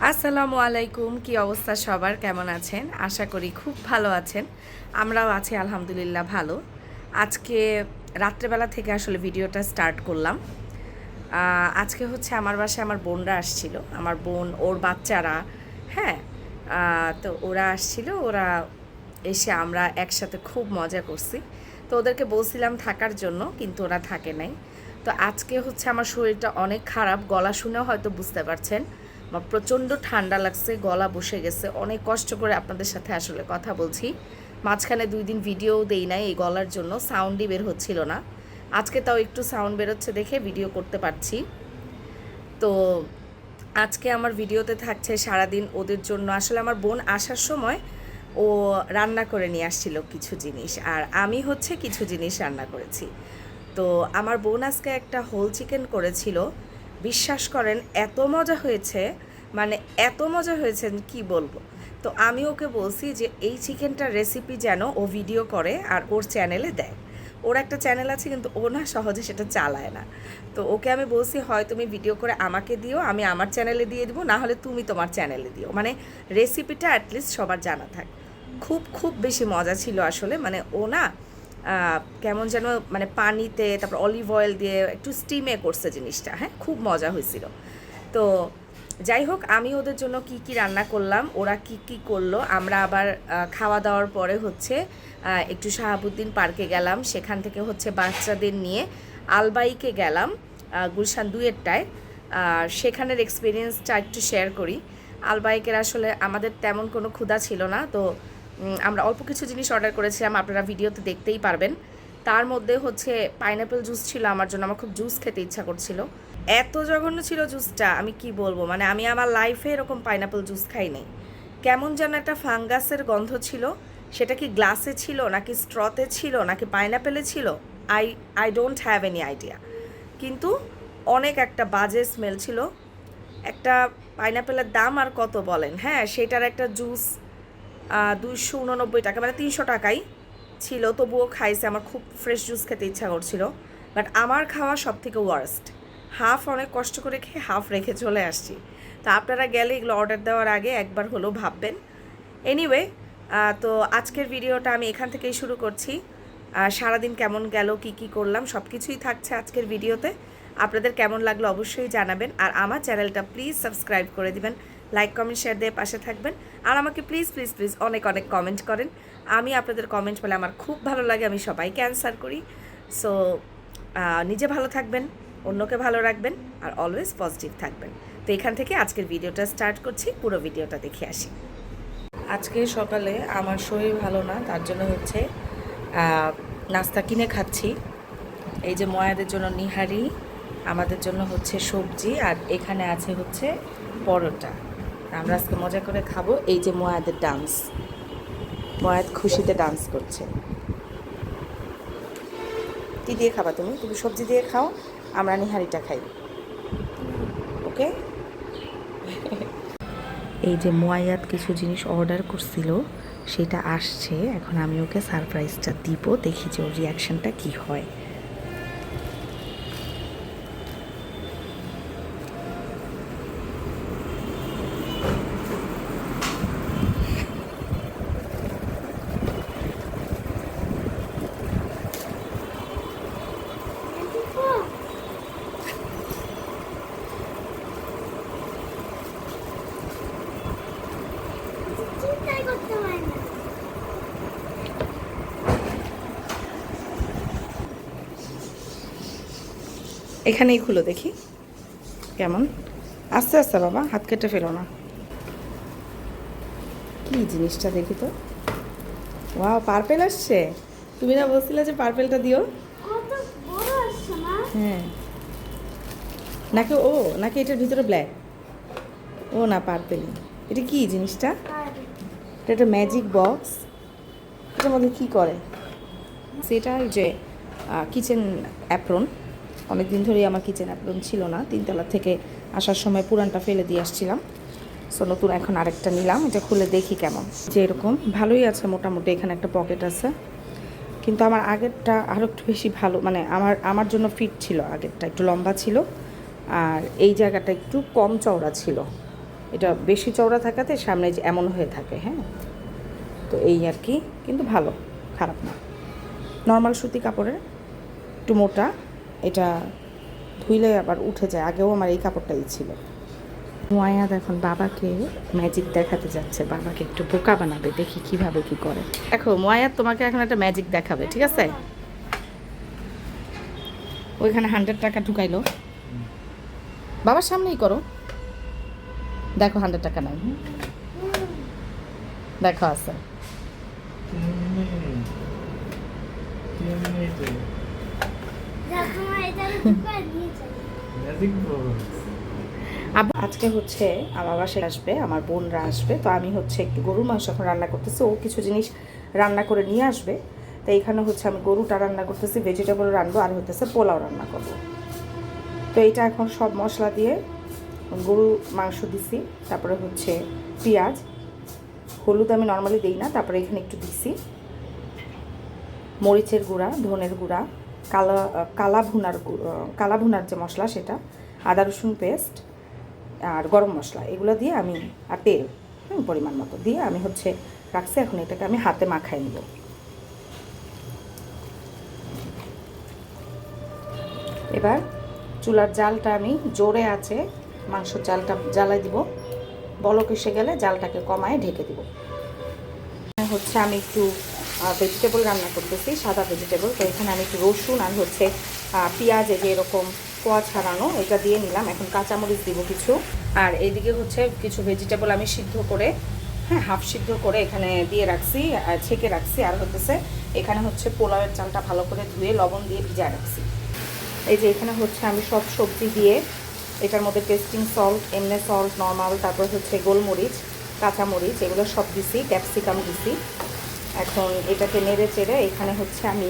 আসসালামু আলাইকুম, কি অবস্থা সবার? কেমন আছেন? আশা করি খুব ভালো আছেন। আমরাও আছি আলহামদুলিল্লাহ ভালো। আজকে রাত্রেবেলা থেকে আসলে ভিডিওটা স্টার্ট করলাম। আজকে হচ্ছে আমার বাসায় আমার বোনরা আসছিল, আমার বোন ওর বাচ্চারা। হ্যাঁ, তো ওরা আসছিল, ওরা এসে আমরা একসাথে খুব মজা করছি। তো ওদেরকে বলছিলাম থাকার জন্য, কিন্তু ওরা থাকে নাই। তো আজকে হচ্ছে আমার শরীরটা অনেক খারাপ, গলা শুনেও হয়তো বুঝতে পারছেন। আমার প্রচণ্ড ঠান্ডা লাগছে, গলা বসে গেছে, অনেক কষ্ট করে আপনাদের সাথে আসলে কথা বলছি। মাঝখানে 2 দিন ভিডিও দেই নাই এই গলার জন্য, সাউন্ডই বের হচ্ছিল না। আজকে তাও একটু সাউন্ড বেরোচ্ছে দেখে ভিডিও করতে পারছি। তো আজকে আমার ভিডিওতে থাকছে সারাদিন ওদের জন্য। আসলে আমার বোন আসার সময় ও রান্না করে নিয়ে আসছিল কিছু জিনিস, আর আমি হচ্ছে কিছু জিনিস রান্না করেছি। তো আমার বোন আজকে একটা হোল চিকেন করেছিল, বিশ্বাস করেন এত মজা হয়েছে, মানে এত মজা হয়েছে কি বলবো। তো আমি ওকে বলছি যে এই চিকেনটার রেসিপি যেন ও ভিডিও করে আর ওর চ্যানেলে দেয়। ওর একটা চ্যানেল আছে, কিন্তু ও না সহজে সেটা চালায় না। তো ওকে আমি বলছি, হয় তুমি ভিডিও করে আমাকে দিও, আমি আমার চ্যানেলে দিয়ে দিব, না হলে তুমি তোমার চ্যানেলে দিও, মানে রেসিপিটা অ্যাটলিস্ট সবার জানা থাক। খুব খুব বেশি মজা ছিল আসলে। মানে ও না কেমন যেন মানে পানিতে তারপর অলিভ অয়েল দিয়ে একটু স্টিমে করছে জিনিসটা। হ্যাঁ, খুব মজা হয়েছিল। তো যাই হোক, আমি ওদের জন্য কি কি রান্না করলাম, ওরা কি কি করলো, আমরা আবার খাওয়া দাওয়ার পরে হচ্ছে একটু শাহাবুদ্দিন পার্কে গেলাম। সেখান থেকে হচ্ছে বাচ্চাদের নিয়ে আলবাইকে গেলাম, গুলশান 2-টায়। সেখানের এক্সপিরিয়েন্সটা একটু শেয়ার করি। আলবাইকের আসলে আমাদের তেমন কোনো ক্ষুধা ছিল না, তো আমরা অল্প কিছু জিনিস অর্ডার করেছিলাম, আপনারা ভিডিওতে দেখতেই পারবেন। তার মধ্যে হচ্ছে পাইনাপেল জুস ছিল আমার জন্য, আমার খুব জুস খেতে ইচ্ছা করছিল। এত জঘন্য ছিল জুসটা, আমি কি বলবো, মানে আমি আমার লাইফে এরকম পাইনাপেল জুস খাই নাই। কেমন যেন একটা ফাঙ্গাসের গন্ধ ছিল। সেটা কি গ্লাসে ছিল, নাকি স্ট্রতে ছিল, নাকি পাইনাপেলে ছিল, I I don't have any idea. কিন্তু অনেক একটা বাজে স্মেল ছিল। একটা পাইনাপেলের দাম আর কত বলেন? হ্যাঁ, সেটার একটা জুস 289 টাকা, মানে 300 টাকাই ছিল। তবুও খাইছে, আমার খুব ফ্রেশ জুস খেতে ইচ্ছা করছিল। বাট আমার খাওয়া সব থেকে ওয়ার্স্ট। হাফ অনেক কষ্ট করে খেয়ে হাফ রেখে চলে আসছি। তা আপনারা গেলে এগুলো অর্ডার দেওয়ার আগে একবার হলেও ভাববেন। এনিওয়ে, তো আজকের ভিডিওটা আমি এখান থেকেই শুরু করছি। সারাদিন কেমন গেল, কি কি করলাম, সব কিছুই থাকছে আজকের ভিডিওতে। আপনাদের কেমন লাগলো অবশ্যই জানাবেন, আর আমার চ্যানেলটা প্লিজ সাবস্ক্রাইব করে দিবেন, লাইক কমেন্ট শেয়ার দিয়ে পাশে থাকবেন। আর আমাকে প্লিজ প্লিজ প্লিজ অনেক অনেক কমেন্ট করেন। আমি আপনাদের কমেন্ট পেলে আমার খুব ভালো লাগে, আমি সবাইকে অ্যান্সার করি। সো নিজে ভালো থাকবেন, অন্যকে ভালো রাখবেন, আর অলওয়েজ পজিটিভ থাকবেন। তো এখান থেকে আজকের ভিডিওটা স্টার্ট করছি, পুরো ভিডিওটা দেখে আসি। আজকে সকালে আমার শরীর ভালো না, তার জন্য হচ্ছে নাস্তা কিনে খাচ্ছি। এই যে ময়াদের জন্য নিহারি, আমাদের জন্য হচ্ছে সবজি, আর এখানে আছে হচ্ছে পরোটা। আমরা আজকে মজা করে খাবো। এই যে ময়াদের ডান্স, ময়াদ খুশিতে ডান্স করছে। কী দিয়ে খাবা তুমি? তুমি সবজি দিয়ে খাও, আমরা নিহারিটা খাই। ওকে। এই যে মোয়াইয়াত কিছু জিনিস অর্ডার করছিল, সেটা আসছে। এখন আমি ওকে সারপ্রাইজটা দিব, দেখি যে ওর রিয়াকশানটা কী হয়। এখানেই খুলো দেখি কেমন। আস্তে আস্তে বাবা, হাত কেটে ফেলো না। কি জিনিসটা দেখি তো। ওয়াও, পার্পেল আসছে। তুমি না বলছিলে যে পার্পেলটা দিও? হ্যাঁ, নাকি ও, নাকি এটার ভিতরে ব্ল্যাক? ও না, পার্পেল। এটা কি জিনিসটা? এটা একটা ম্যাজিক বক্স। এটার মধ্যে কী করে? সেটা ওই যে কিচেন অ্যাপ্রন। অনেক দিন ধরেই আমার কিচেন অ্যাপ্রন ছিল না, 3তলা থেকে আসার সময় পুরানটা ফেলে দিয়ে আসছিলাম। সো নতুন এখন আরেকটা নিলাম, এটা খুলে দেখি কেমন। যে এরকম ভালোই আছে মোটামুটি, এখানে একটা পকেট আছে। কিন্তু আমার আগেরটা আরও একটু বেশি ভালো, মানে আমার জন্য ফিট ছিল। আগেরটা একটু লম্বা ছিল, আর এই জায়গাটা একটু কম চওড়া ছিল। এটা বেশি চওড়া থাকাতে সামনে যে এমন হয়ে থাকে। হ্যাঁ, তো এই আর কি, কিন্তু ভালো, খারাপ না। নর্মাল সুতি কাপড়ের, একটু মোটা, এটা ধুইলে আবার উঠে যায়। আগেও আমার এই কাপড়টাই ছিল। মুয়ায়াদ এখন বাবাকে ম্যাজিক দেখাতে যাচ্ছে, বাবাকে একটু বোকা বানাবে, দেখি কিভাবে কি করে। দেখো মুয়ায়াদ তোমাকে এখন একটা ম্যাজিক দেখাবে, ঠিক আছে? ওইখানে 100 টাকা ঢুকাইলো, বাবার সামনেই করো। দেখো 100 টাকা নাই, দেখো আছে। আজকে হচ্ছে আমার বাসায় আসবে, আমার বোনরা আসবে, তো আমি হচ্ছে একটু গরুর মাংস এখন রান্না করতেছি। ও কিছু জিনিস রান্না করে নিয়ে আসবে, তো এইখানে হচ্ছে আমি গরুটা রান্না করতেছি, ভেজিটেবল রান্নাবো, আর হতেছে পোলাও রান্না করব। তো এইটা এখন সব মশলা দিয়ে গরু মাংস দিছি, তারপরে হচ্ছে পেঁয়াজ, হলুদ আমি নর্মালি দিই না, তারপরে এখানে একটু দিছি মরিচের গুঁড়া, ধনের গুঁড়া, কালা ভুনার যে মশলা সেটা, আদা রসুন পেস্ট আর গরম মশলা, এগুলো দিয়ে আমি, আর তেল পরিমাণ মতো দিয়ে আমি হচ্ছে রাখছি। এখন এটাকে আমি হাতে মাখাই নিব। এবার চুলার জালটা আমি জোরে আছে, মাংসর জালটা জ্বালাই দিব, বলক এসে গেলে জালটাকে কমায় ঢেকে দিব। হচ্ছে আমি একটু ভেজিটেবল রান্না করতেছি, সাদা ভেজিটেবল। তো এখানে আমি একটু রসুন আর হচ্ছে পেঁয়াজ, এই যে এরকম কোয়া ছাড়ানো, এটা দিয়ে নিলাম। এখন কাঁচামরিচ দিব কিছু, আর এইদিকে হচ্ছে কিছু ভেজিটেবল আমি সিদ্ধ করে, হ্যাঁ হাফ সিদ্ধ করে এখানে দিয়ে রাখছি, ছেঁকে রাখছি। আর হচ্ছে এখানে হচ্ছে পোলাওয়ের চালটা ভালো করে ধুয়ে লবণ দিয়ে ভিজা রাখছি। এই যে এখানে হচ্ছে আমি সব সবজি দিয়ে, এটার মধ্যে টেস্টিং সল্ট, এমনি সল্ট নর্মাল, তারপর হচ্ছে গোলমরিচ, কাঁচামরিচ, এগুলো সব দিছি, ক্যাপসিকাম দিছি। এখন এটাকে নেড়ে চেড়ে এখানে হচ্ছে আমি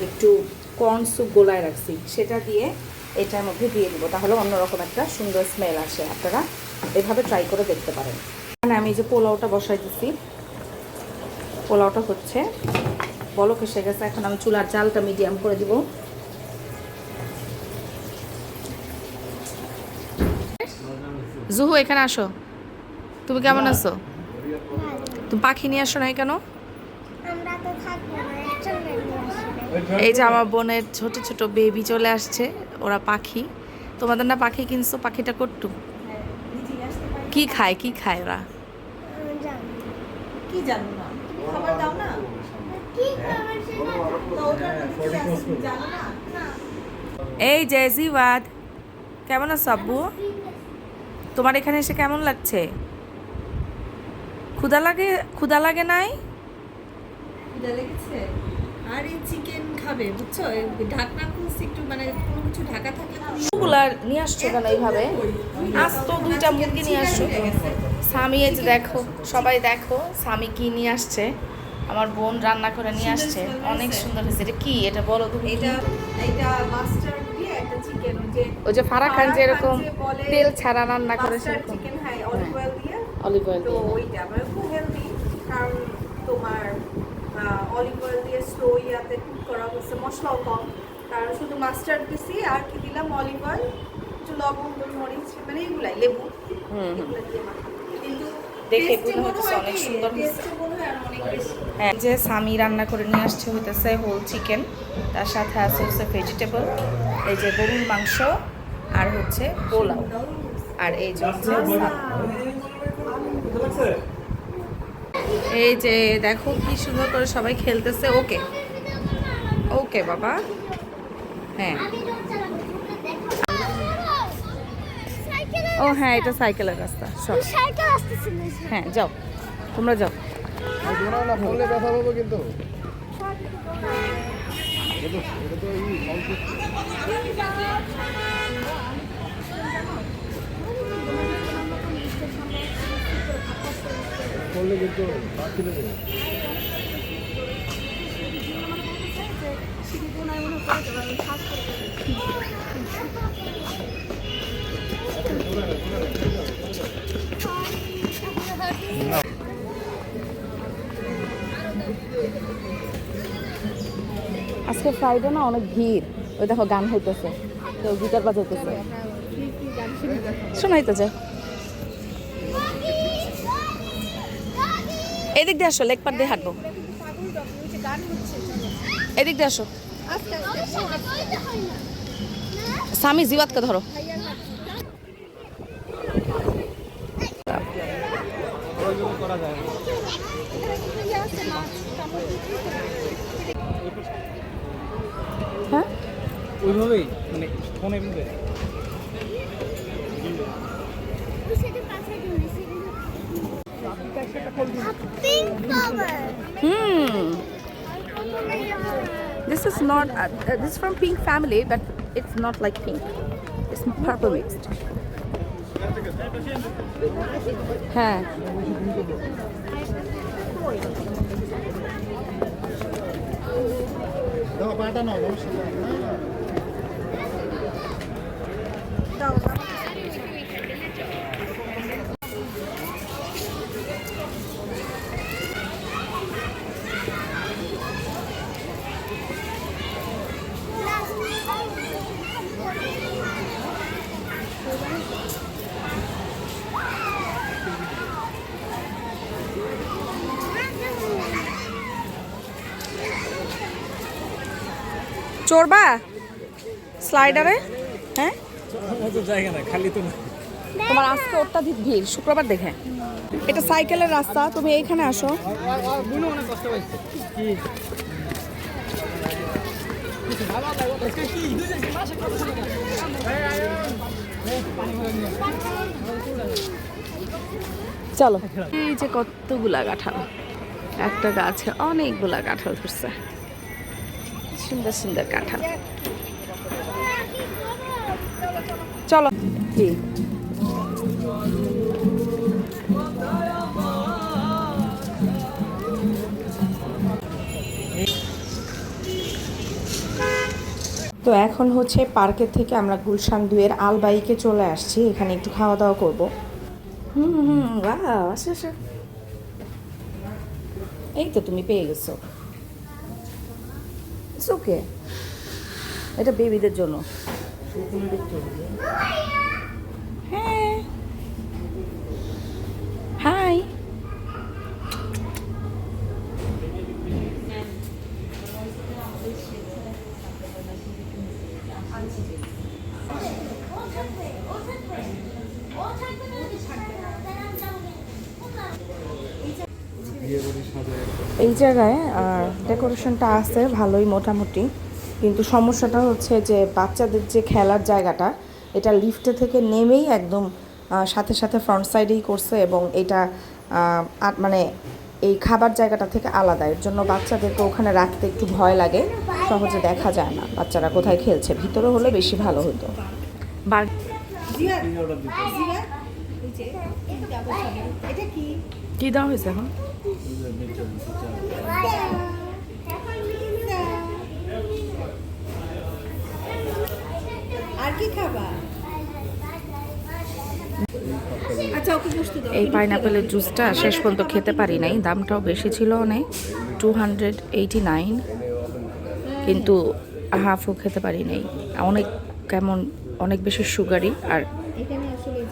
একটু কর্ন স্যুপ গোলায় রাখছি, সেটা দিয়ে এটার মধ্যে দিয়ে দেবো, তাহলে অন্যরকম একটা সুন্দর স্মেল আসে। আপনারা এভাবে ট্রাই করে দেখতে পারেন। এখানে আমি যে পোলাওটা বসাই দিছি, পোলাওটা হচ্ছে বলক এসে গেছে। এখন আমি চুলার জালটা মিডিয়াম করে দিব। জুহু এখানে আসো, তুমি কেমন আছো? তুমি পাখি নিয়ে আসো নাই কেন? এই যে আমার বোনের ছোট ছোট বেবি চলে আসছে, ওরা পাখি। তোমাদের না পাখি কিনছো? পাখিটা কট্টু কি খায়, কি খায় ওরা? কি জানো না, খাবার দাও না। এই যে জিওয়াদ, কেমন আছো আব্বু? তোমার এখানে এসে কেমন লাগছে? ক্ষুধা লাগে নাই? ক্ষুধা লেগেছে? আর এই চিকেন খাবে, বুঝছো? ঢাকনা খুলছি একটু, মানে কোনো কিছু ঢাকা থাকলে ওগুলা নিয়ে আসছো কেন এইভাবে? আজ তো 2টা মুরগি নিয়ে আসছো। স্বামী, এই যে দেখো, সবাই দেখো স্বামী কি নিয়ে আসছে। আমার বোন রান্না করে নিয়ে আসছে, অনেক সুন্দর হয়েছে। এটা কি, এটা বলো তুমি। এটা মাস্টার্ড দিয়ে একটা চিকেন, ওই যে ফারাহ খান যে এরকম তেল ছাড়া রান্না করে সেরকম চিকেন, হ্যাঁ অলিভ অয়েল দিয়ে। তো ওইটা মানে খুব হেলদি, কারণ তোমার অলিভ অয়েল দিয়ে স্লো ইয়াতে কুক করা হচ্ছে, মশলাও কম, কারণ শুধু মাস্টার্ড দিছি আর কি দিলাম, অলিভ অয়েল, একটু লবণ, গোলমরিচ, মানে এগুলাই, লেবু, এগুলো দিয়ে মাখা। কিন্তু দেখে মনে হচ্ছে অনেক সুন্দর হয়েছে। হ্যাঁ, যে স্বামী রান্না করে নিয়ে আসছে হইতেছে হোল চিকেন, তার সাথে আছে হচ্ছে ভেজিটেবল, এই যে গরুর মাংস, আর হচ্ছে পোলাও, আর এই যে এই যে দেখো কি সুন্দর করে সবাই খেলতেছে। ওকে ওকে বাবা, হ্যাঁ। ও হ্যাঁ, এটা সাইকেলের রাস্তা, সব হ্যাঁ, যাও তোমরা যাও। কিন্তু আজকে ফ্রাইডে না, অনেক ভিড়। ওই দেখো গান হইতেছে, কেউ গিটার বাজাইতেছে, শোনাইতেছে। এদিক দিয়ে আসো, লেগ পার দিয়ে হাঁটবো। এদিক দিয়ে আসো। স্বামী জিওয়াতকে ধরো। হ্যাঁ ওইভাবেই মানে ফোনে এমনি This is not this is from pink family, but it's not like pink. It's purple mixed. হ্যাঁ চড়বা স্লাইডারে? হ্যাঁ তো জায়গা না, খালি তো না। তোমার আজকে অত্যাধিক ভিড়, শুক্রবার দেখে। এটা সাইকেলের রাস্তা, তুমি এইখানে আসো। বুনো অনেক কষ্ট পাইছে কি চলো। এই যে কতগুলা কাঁঠাল, একটা গাছে অনেকগুলা কাঁঠাল ধরছে, সুন্দর সুন্দর কাঁঠাল। চলো কি তো এখন হচ্ছে পার্কের থেকে আমরা গুলশান 2-এর আলবাইকে চলে আসছি, এখানে একটু খাওয়া দাওয়া করবো। আসো আসো। এই তো তুমি পেয়ে গেছো। ইটস ওকে, এটা বেবিদের জন্য। হ্যাঁ হাই। এই জায়গায় ডেকোরেশনটা আছে ভালোই মোটামুটি, কিন্তু সমস্যাটা হচ্ছে যে বাচ্চাদের যে খেলার জায়গাটা, এটা লিফটে থেকে নেমেই একদম সাথে সাথে ফ্রন্ট সাইডেই করছে, এবং এটা মানে এই খাবার জায়গাটা থেকে আলাদা। এর জন্য বাচ্চাদেরকে ওখানে রাখতে একটু ভয় লাগে, সহজে দেখা যায় না বাচ্চারা কোথায় খেলছে। ভিতরে হলে বেশি ভালো হতো। কি দেওয়া হয়েছে এখন? আর কি খাবা? এই পাইনাপেলের জুসটা শেষ পর্যন্ত খেতে পারি নাই, দামটাও বেশি ছিল অনেক, 289, কিন্তু হাফও খেতে পারি নাই। অনেক কেমন, অনেক বেশি সুগারি, আর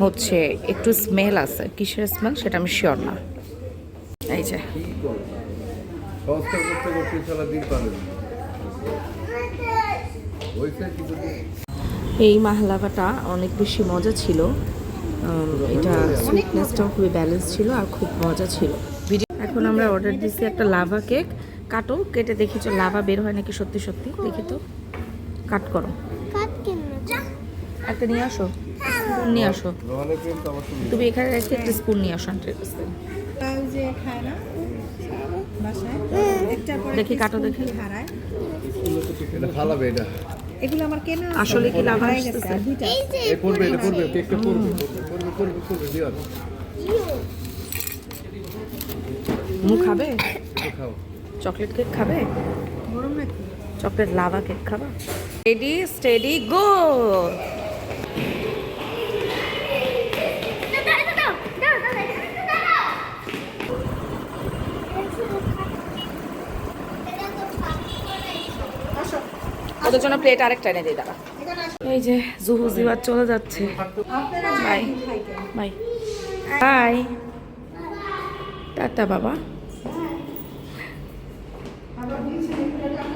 হচ্ছে একটু স্মেল আছে। কিসের স্মেল সেটা আমি শিওর না। এই যে এই মাহলাভাটা অনেক বেশি মজা ছিল। এটা সুইটনেসটাও খুবই ব্যালেন্স ছিল আর খুব মজা ছিল। এখন আমরা অর্ডার দিচ্ছি একটা লাভা কেক। কাটো, কেটে দেখি তো লাভা বের হয় নাকি সত্যি সত্যি। দেখি তো, কাট করো। একটা নিয়ে আসো, স্পুন নিয়ে আসো। তুমি এখানে রেখে একটা স্পুন নিয়ে আসো। দেখি কাটো, দেখি এগুলো আমার কেনা আসলে কি লাভা আসতেছে। মুখ খাবে? চকলেট কেক খাবে? গরম নাকি? চকলেট লাভা কেক খাবা? Ready steady go. ওদের জন্য প্লেট আরেকটা এনে দিই দাঁড়া। এই যে জুহু জিওয়াত চলে যাচ্ছে। বাই বাই বাই, টাটা বাবা। হচ্ছে